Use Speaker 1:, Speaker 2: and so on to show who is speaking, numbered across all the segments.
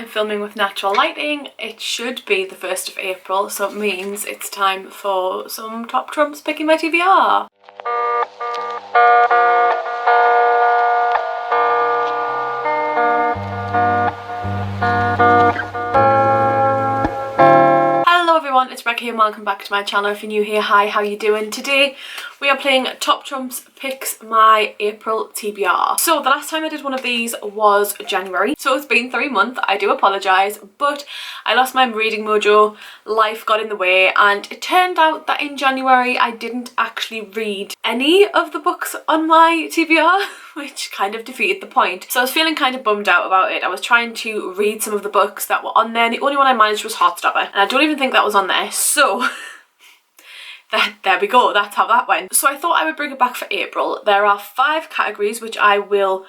Speaker 1: I'm filming with natural lighting. It should be the 1st of April, so it means it's time for some top trumps picking my TBR. Hello everyone, it's Rebecca here and welcome back to my channel. If you're new here, hi, how you doing? Today we are playing Top Trumps Picks My April TBR. So the last time I did one of these was January, so it's been 3 months. I do apologise, but I lost my reading mojo, life got in the way, and it turned out that in January I didn't actually read any of the books on my TBR, which kind of defeated the point. So I was feeling kind of bummed out about it. I was trying to read some of the books that were on there and the only one I managed was Heartstopper, and I don't even think that was on there, so there we go, that's how that went. So I thought I would bring it back for April. There are 5 categories which I will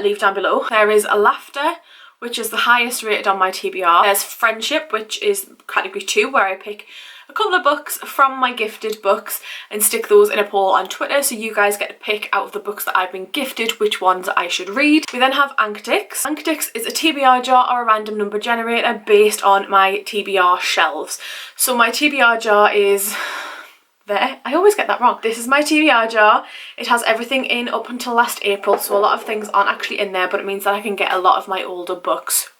Speaker 1: leave down below. There is laughter, which is the highest rated on my TBR. There's friendship, which is category 2, where I pick a couple of books from my gifted books and stick those in a poll on Twitter, so you guys get to pick out of the books that I've been gifted which ones I should read. We then have Anctics. Anctics is a TBR jar or a random number generator based on my TBR shelves. So my TBR jar is there. I always get that wrong. This is my TBR jar. It has everything in up until last April, so a lot of things aren't actually in there, but it means that I can get a lot of my older books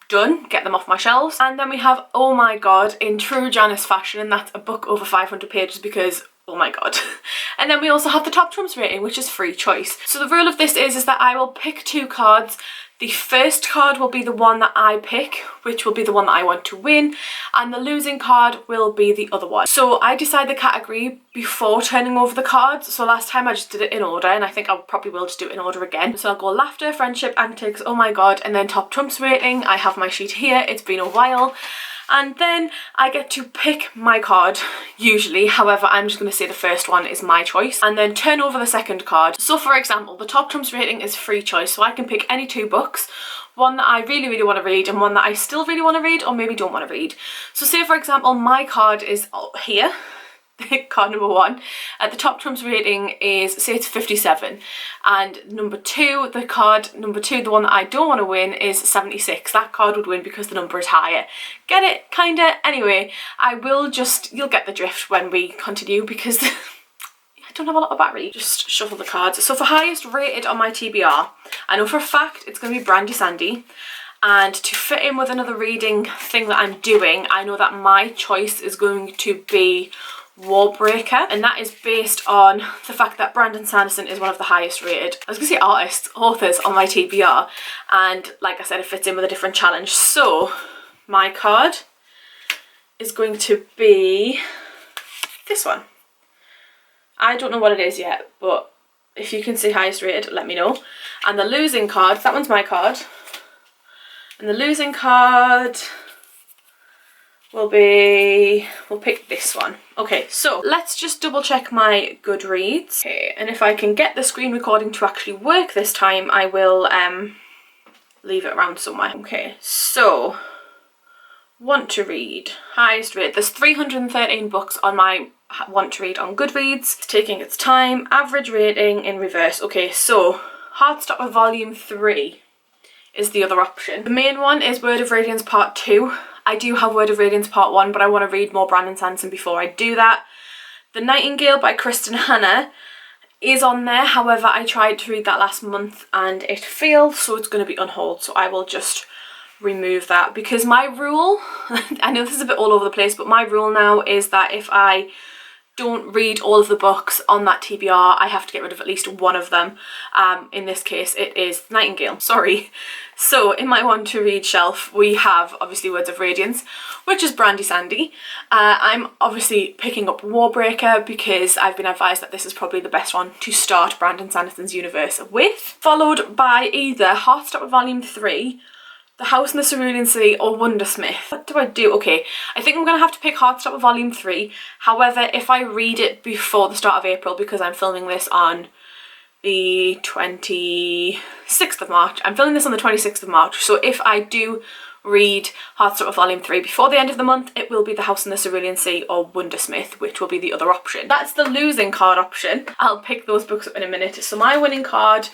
Speaker 1: done, get them off my shelves. And then we have Oh My God in true Janice fashion, and that's a book over 500 pages because oh my god. And then we also have the Top Trumps rating, which is free choice. So the rule of this is that I will pick 2 cards. The first card will be the one that I pick, which will be the one that I want to win, and the losing card will be the other one. So I decide the category before turning over the cards. So last time I just did it in order, and I think I probably will just do it in order again. So I'll go laughter, friendship, antics, oh my god, and then Top Trumps rating. I have my sheet here, it's been a while. And then I get to pick my card, usually. However, I'm just going to say the first one is my choice and then turn over the second card. So for example, the Top Trumps rating is free choice, so I can pick any 2 books, one that I really want to read and one that I still really want to read or maybe don't want to read. So say for example, my card is here, card number 1, the Top Trumps rating is, say it's 57, and number 2, the card number 2, the one that I don't want to win, is 76. That card would win because the number is higher. Get it? Kinda? Anyway, I will just, you'll get the drift when we continue because I don't have a lot of battery. Just shuffle the cards. So for highest rated on my TBR, I know for a fact it's going to be Brandy Sandy. And to fit in with another reading thing that I'm doing, I know that my choice is going to be Warbreaker, and that is based on the fact that Brandon Sanderson is one of the highest rated, I was gonna say authors on my TBR, and like I said, it fits in with a different challenge. So my card is going to be this one. I don't know what it is yet, but if you can see highest rated, let me know. And the losing card, that one's my card, and the losing card will be, we'll pick this one. Okay, so let's just double check my Goodreads. Okay, and if I can get the screen recording to actually work this time, I will leave it around somewhere. Okay, so want to read, highest rate. There's 313 books on my want to read on Goodreads. It's taking its time. Average rating in reverse. Okay, so Heartstopper Volume 3 is the other option. The main one is Word of Radiance Part 2. I do have Word of Radiance Part 1, but I want to read more Brandon Sanderson before I do that. The Nightingale by Kristen Hanna is on there. However, I tried to read that last month and it failed, so it's going to be on hold. So I will just remove that because my rule, I know this is a bit all over the place, but my rule now is that if I don't read all of the books on that TBR, I have to get rid of at least one of them. In this case, it is Nightingale. Sorry. So in my want to read shelf, we have obviously Words of Radiance, which is Brandy Sandy. I'm obviously picking up Warbreaker because I've been advised that this is probably the best one to start Brandon Sanderson's universe with. Followed by either Heartstopper Volume 3, The House in the Cerulean Sea, or Wondersmith. What do I do? Okay, I think I'm going to have to pick Heartstopper Volume 3. However, if I read it before the start of April, because I'm filming this on the 26th of March. I'm filming this on the 26th of March. So if I do read Heartstopper Volume 3 before the end of the month, it will be The House in the Cerulean Sea or Wondersmith, which will be the other option. That's the losing card option. I'll pick those books up in a minute. So my winning card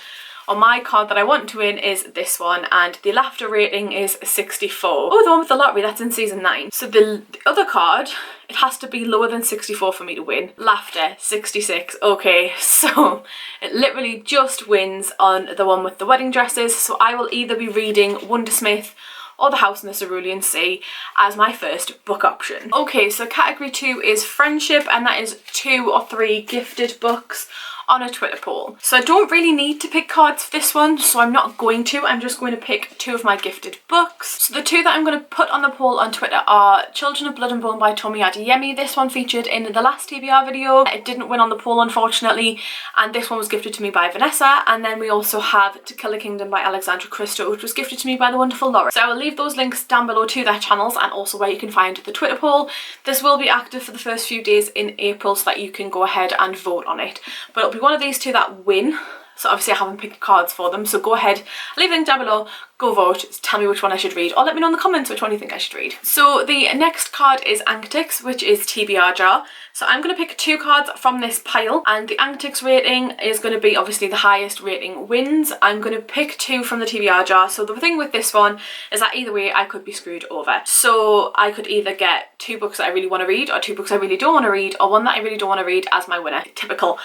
Speaker 1: on my card that I want to win is this one, and the laughter rating is 64. Oh, the one with the lottery, that's in season 9. So the other card, it has to be lower than 64 for me to win. Laughter, 66. Okay, so it literally just wins on the one with the wedding dresses. So I will either be reading Wondersmith or The House in the Cerulean Sea as my first book option. Okay, so category 2 is friendship, and that is 2 or 3 gifted books on a Twitter poll. So I don't really need to pick cards for this one, so I'm not going to. I'm just going to pick 2 of my gifted books. So the 2 that I'm going to put on the poll on Twitter are Children of Blood and Bone by Tomi Adeyemi. This one featured in the last TBR video. It didn't win on the poll, unfortunately, and this one was gifted to me by Vanessa. And then we also have To Kill a Kingdom by Alexandra Christo, which was gifted to me by the wonderful Laura. So I will leave those links down below to their channels, and also where you can find the Twitter poll. This will be active for the first few days in April, so that you can go ahead and vote on it. But it'll be one of these 2 that win. So obviously I haven't picked cards for them, so go ahead, leave a link down below, go vote, tell me which one I should read, or let me know in the comments which one you think I should read. So the next card is Anctics, which is TBR Jar. So I'm going to pick 2 cards from this pile, and the Anctics rating is going to be obviously the highest rating wins. I'm going to pick 2 from the TBR Jar. So the thing with this one is that either way I could be screwed over. So I could either get 2 books that I really want to read, or 2 books I really don't want to read, or one that I really don't want to read as my winner. Typical.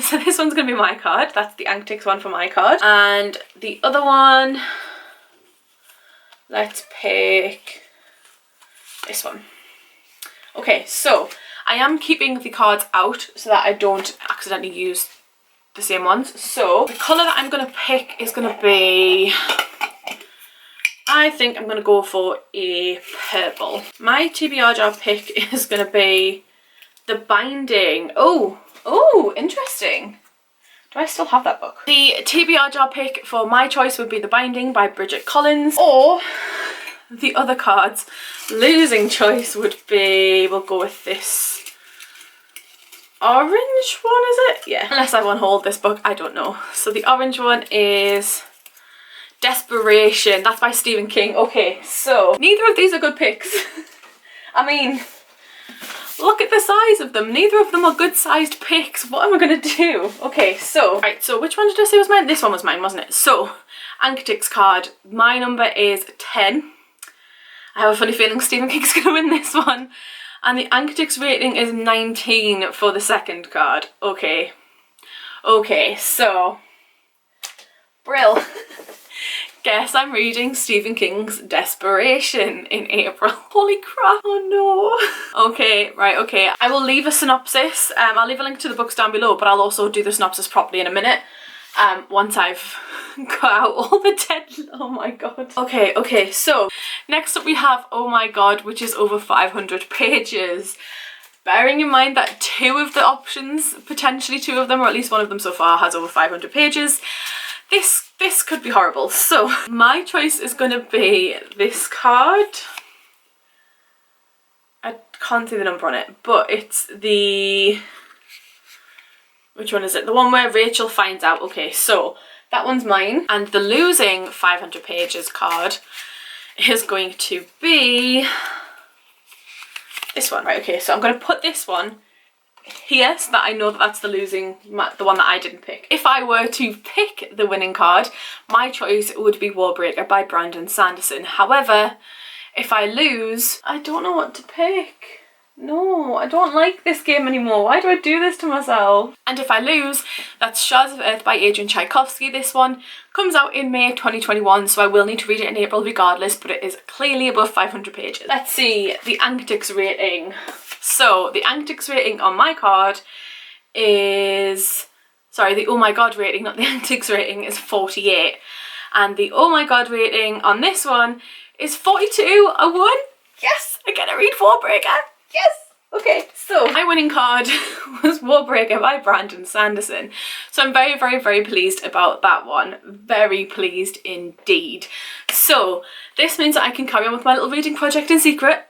Speaker 1: So this one's going to be my card. That's the Anctics one for my card. And the other one, let's pick this one. Okay, so I am keeping the cards out so that I don't accidentally use the same ones. So the colour that I'm going to pick is going to be, I think I'm going to go for a purple. My TBR Jar pick is going to be The Binding. Oh, interesting. Do I still have that book? The TBR Jar pick for my choice would be The Binding by Bridget Collins, or the other card's losing choice would be, we'll go with this orange one, is it? Yeah, unless I want to hold this book, I don't know. So the orange one is Desperation. That's by Stephen King. Okay, so neither of these are good picks. I mean, look at the size of them. Neither of them are good sized picks. What am I going to do? Okay, so, right, so which one did I say was mine? This one was mine, wasn't it? So, Anctics card. My number is 10. I have a funny feeling Stephen King's going to win this one. And the Anctics rating is 19 for the second card. Okay. Okay, so, Brill. Guess I'm reading Stephen King's Desperation in April. Holy crap, oh no. Okay, right, okay. I will leave a synopsis. I'll leave a link to the books down below, but I'll also do the synopsis properly in a minute. Once I've got out all the dead, oh my god. Okay, so next up we have Oh My God, which is over 500 pages. Bearing in mind that 2 of the options, potentially 2 of them, or at least one of them so far, has over 500 pages. This could be horrible. So my choice is going to be this card. I can't see the number on it, but it's the, which one is it? The one where Rachel finds out. Okay, so that one's mine. And the losing 500 pages card is going to be this one. Right, okay, so I'm going to put this one here so that I know that that's the losing, the one that I didn't pick. If I were to pick the winning card, my choice would be Warbreaker by Brandon Sanderson. However, if I lose, I don't know what to pick. No, I don't like this game anymore. Why do I do this to myself? And if I lose, that's Shards of Earth by Adrian Tchaikovsky. This one comes out in May 2021, so I will need to read it in April regardless, but it is clearly above 500 pages. Let's see the Anctics rating. So the Anctics rating on my card is, sorry, the Oh My God rating, not the Anctics rating, is 48. And the Oh My God rating on this one is 42. I won! Yes! I get to read Warbreaker! Yes! Okay, so my winning card was Warbreaker by Brandon Sanderson. So I'm very, very, very pleased about that one. Very pleased indeed. So this means that I can carry on with my little reading project in secret.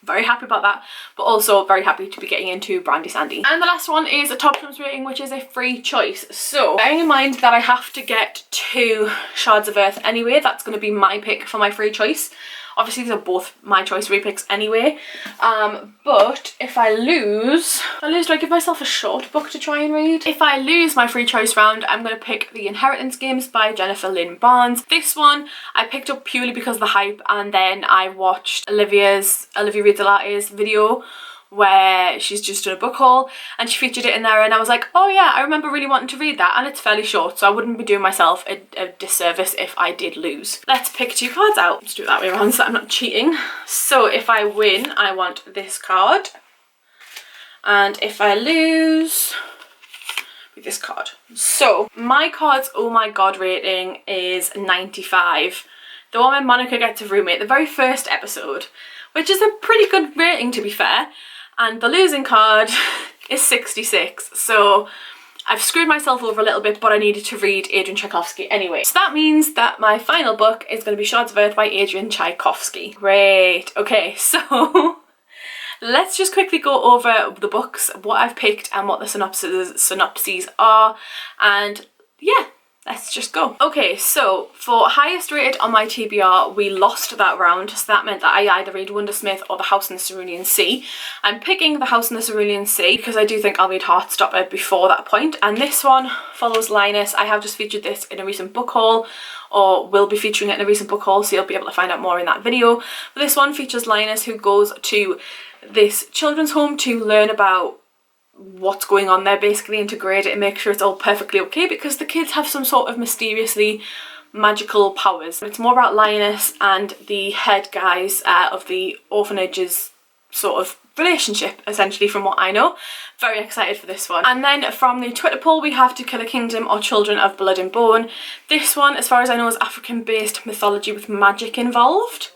Speaker 1: Very happy about that, but also very happy to be getting into Brandy Sandy. And the last one is a Top Trumps rating, which is a free choice. So bearing in mind that I have to get to Shards of Earth anyway, that's going to be my pick for my free choice. Obviously these are both my choice repicks anyway, but if I lose, do I give myself a short book to try and read? If I lose my free choice round, I'm going to pick The Inheritance Games by Jennifer Lynn Barnes. This one I picked up purely because of the hype, and then I watched Olivia Rizolate's video where she's just done a book haul and she featured it in there, and I was like, oh yeah, I remember really wanting to read that, and it's fairly short, so I wouldn't be doing myself a disservice if I did lose. Let's pick 2 cards out. Let's do it that way around so I'm not cheating. So if I win, I want this card, and if I lose, with this card. So my card's oh my god rating is 95. The one where Monica gets a roommate, the very first episode, which is a pretty good rating to be fair. And the losing card is 66, so I've screwed myself over a little bit, but I needed to read Adrian Tchaikovsky anyway. So that means that my final book is going to be Shards of Earth by Adrian Tchaikovsky. Great. Okay, so let's just quickly go over the books, what I've picked and what the synopses are, and yeah, let's just go. Okay, so for highest rated on my TBR, we lost that round, so that meant that I either read Wondersmith or The House in the Cerulean Sea. I'm picking The House in the Cerulean Sea because I do think I'll read Heartstopper before that point, and this one follows Linus. I have just featured this in a recent book haul, or will be featuring it in a recent book haul, so you'll be able to find out more in that video. But this one features Linus, who goes to this children's home to learn about what's going on there basically, and to grade it and make sure it's all perfectly okay, because the kids have some sort of mysteriously magical powers. It's more about Linus and the head guys of the orphanage's sort of relationship, essentially, from what I know. Very excited for this one. And then from the Twitter poll we have To Kill a Kingdom or Children of Blood and Bone. This one, as far as I know, is African based mythology with magic involved.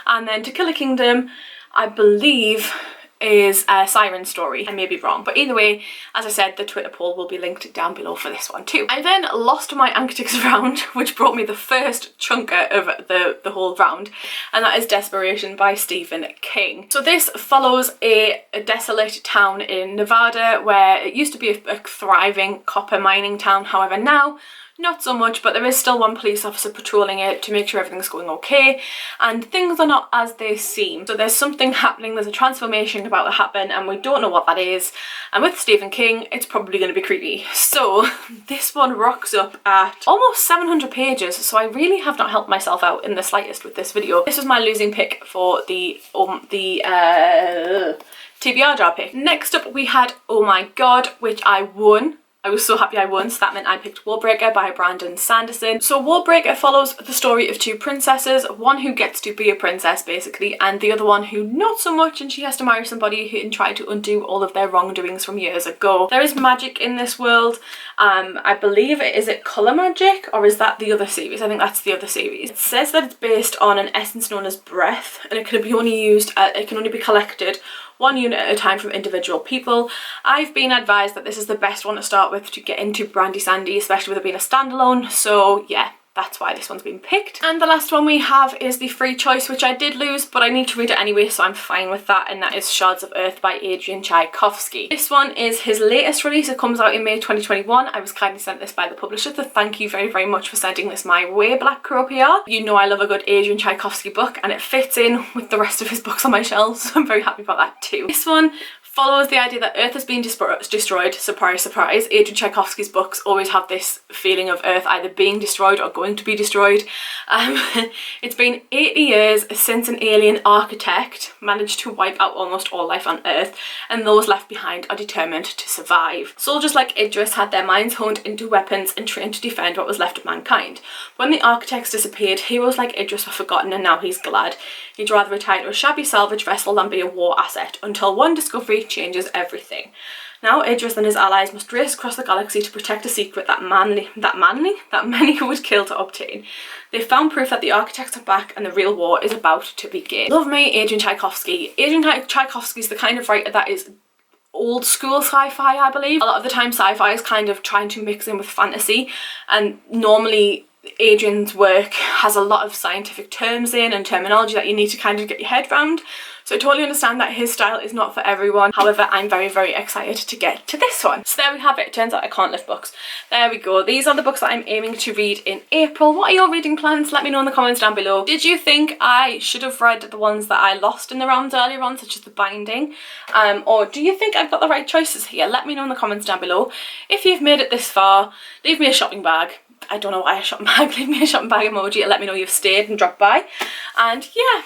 Speaker 1: And then To Kill a Kingdom, I believe, is a siren story. I may be wrong, but either way, as I said, the Twitter poll will be linked down below for this one too. I then lost my Anctics round, which brought me the first chunker of the whole round, and that is Desperation by Stephen King. So this follows a desolate town in Nevada where it used to be a thriving copper mining town. However, now not so much, but there is still one police officer patrolling it to make sure everything's going okay, and things are not as they seem. So there's something happening, there's a transformation about to happen, and we don't know what that is, and with Stephen King it's probably going to be creepy. So this one rocks up at almost 700 pages, so I really have not helped myself out in the slightest with this video. This was my losing pick for the TBR Jar pick. Next up we had Oh My God, which I won. I was so happy I won, so that meant I picked Warbreaker by Brandon Sanderson. So Warbreaker follows the story of 2 princesses, one who gets to be a princess basically, and the other one who not so much, and she has to marry somebody who can try to undo all of their wrongdoings from years ago. There is magic in this world. I believe is it colour magic, or is that the other series? I think that's the other series. It says that it's based on an essence known as breath, and it can only be collected 1 unit at a time from individual people. I've been advised that this is the best one to start with to get into Brandy Sandy, especially with it being a standalone, so yeah, that's why this one's been picked. And the last one we have is the free choice, which I did lose, but I need to read it anyway, so I'm fine with that, and that is Shards of Earth by Adrian Tchaikovsky. This one is his latest release. It comes out in May 2021. I was kindly sent this by the publisher, so thank you very, very much for sending this my way, Black Crow PR. You know I love a good Adrian Tchaikovsky book, and it fits in with the rest of his books on my shelves, so I'm very happy about that too. This one follows the idea that Earth has been destroyed. Surprise, surprise. Adrian Tchaikovsky's books always have this feeling of Earth either being destroyed or going to be destroyed. It's been 80 years since an alien architect managed to wipe out almost all life on Earth, and those left behind are determined to survive. Soldiers like Idris had their minds honed into weapons and trained to defend what was left of mankind. When the architects disappeared, heroes like Idris were forgotten, and now he's glad. He'd rather retire to a shabby salvage vessel than be a war asset, until one discovery changes everything. Now Idris and his allies must race across the galaxy to protect a secret that many would kill to obtain. They've found proof that the architects are back and the real war is about to begin. Love me Adrian Tchaikovsky. Adrian Tchaikovsky is the kind of writer that is old school sci-fi, I believe. A lot of the time sci-fi is kind of trying to mix in with fantasy, and normally Adrian's work has a lot of scientific terms in and terminology that you need to kind of get your head around. So I totally understand that his style is not for everyone. However, I'm very, very excited to get to this one. So there we have it. It turns out I can't lift books. There we go. These are the books that I'm aiming to read in April. What are your reading plans? Let me know in the comments down below. Did you think I should have read the ones that I lost in the rounds earlier on, such as The Binding? Or do you think I've got the right choices here? Let me know in the comments down below. If you've made it this far, leave me a shopping bag. I don't know why a shopping bag. Leave me a shopping bag emoji and let me know you've stayed and dropped by. And yeah,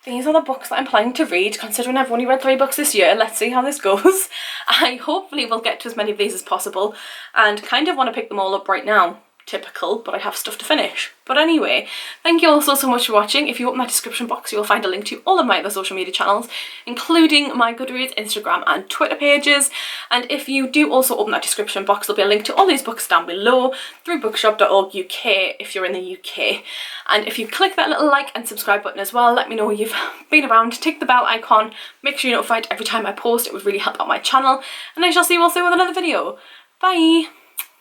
Speaker 1: these are the books that I'm planning to read, considering I've only read 3 books this year. Let's see how this goes. I hopefully will get to as many of these as possible and kind of want to pick them all up right now. Typical, but I have stuff to finish. But anyway, thank you all so much for watching. If you open my description box, you'll find a link to all of my other social media channels, including my Goodreads, Instagram and Twitter pages. And if you do also open that description box, there'll be a link to all these books down below through bookshop.org.uk if you're in the UK. And if you click that little like and subscribe button as well, let me know you've been around. Tick the bell icon, make sure you're notified every time I post. It would really help out my channel. And I shall see you all soon with another video. Bye!